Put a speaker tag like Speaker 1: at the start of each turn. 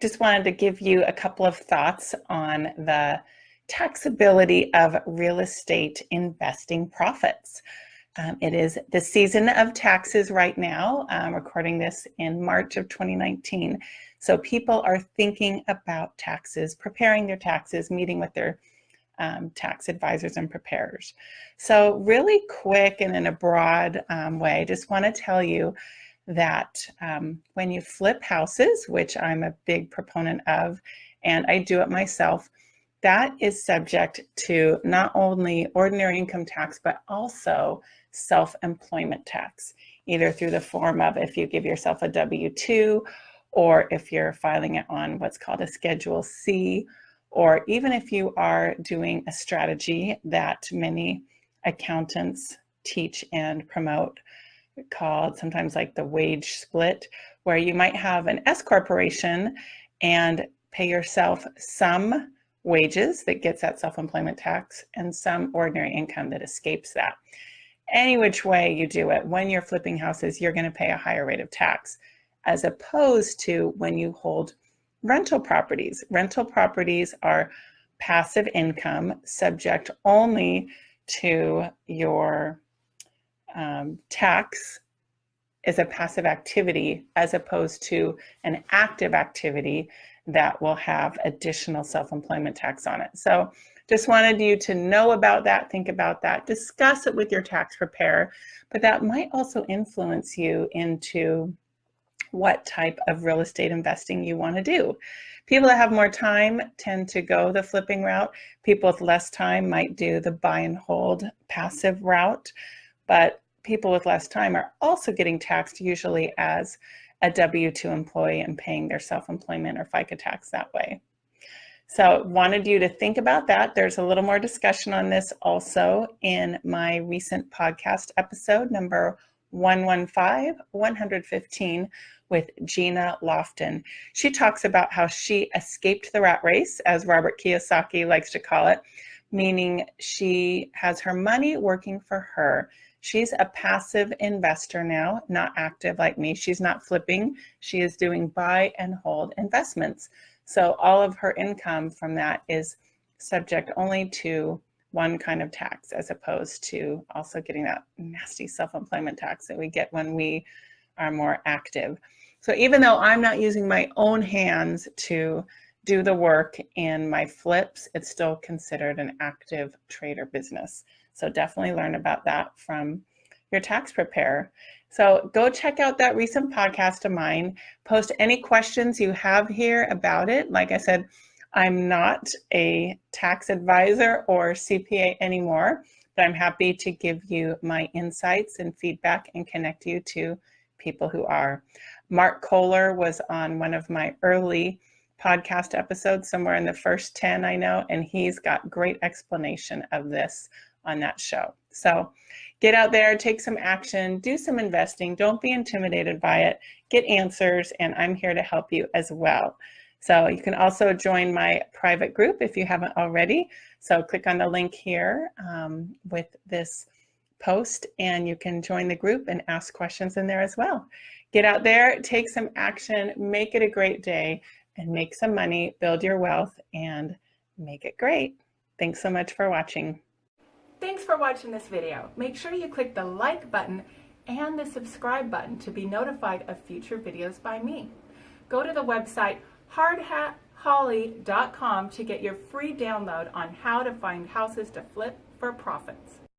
Speaker 1: just wanted to give you a couple of thoughts on the taxability of real estate investing profits. It is the season of taxes right now. I'm recording this in March of 2019. So people are thinking about taxes, preparing their taxes, meeting with their tax advisors and preparers. So really quick and in a broad way, just want to tell you that when you flip houses, which I'm a big proponent of, and I do it myself, that is subject to not only ordinary income tax, but also self-employment tax, either through the form of if you give yourself a W-2, or if you're filing it on what's called a Schedule C, or even if you are doing a strategy that many accountants teach and promote, called sometimes like the wage split, where you might have an S corporation and pay yourself some wages that gets that self-employment tax and some ordinary income that escapes that. Any which way you do it, when you're flipping houses, you're going to pay a higher rate of tax, as opposed to when you hold rental properties. Rental properties are passive income, subject only to your tax as a passive activity, as opposed to an active activity that will have additional self-employment tax on it. So just wanted you to know about that, think about that, discuss it with your tax preparer, but that might also influence you into what type of real estate investing you want to do. People that have more time tend to go the flipping route. People with less time might do the buy and hold passive route, but people with less time are also getting taxed usually as a W-2 employee and paying their self-employment or FICA tax that way. So wanted you to think about that. There's a little more discussion on this also in my recent podcast episode, number 115 with Gena Lofton. She talks about how she escaped the rat race, as Robert Kiyosaki likes to call it, meaning she has her money working for her. She's a passive investor now, not active like me. She's not flipping. She is doing buy and hold investments. So all of her income from that is subject only to one kind of tax, as opposed to also getting that nasty self-employment tax that we get when we are more active. So even though I'm not using my own hands to do the work in my flips, it's still considered an active trader business. So definitely learn about that from your tax preparer. So go check out that recent podcast of mine. Post any questions you have here about it. Like I said, I'm not a tax advisor or CPA anymore, but I'm happy to give you my insights and feedback and connect you to people who are. Mark Kohler was on one of my early podcast episodes, somewhere in the first 10, I know, and he's got great explanation of this on that show. So get out there, take some action, do some investing. Don't be intimidated by it. Get answers, and I'm here to help you as well. So you can also join my private group if you haven't already. So click on the link here with this post, and you can join the group and ask questions in there as well. Get out there, take some action, make it a great day, and make some money, build your wealth, and make it great. Thanks so much for watching.
Speaker 2: Thanks for watching this video. Make sure you click the like button and the subscribe button to be notified of future videos by me. Go to the website hardhatholly.com to get your free download on how to find houses to flip for profits.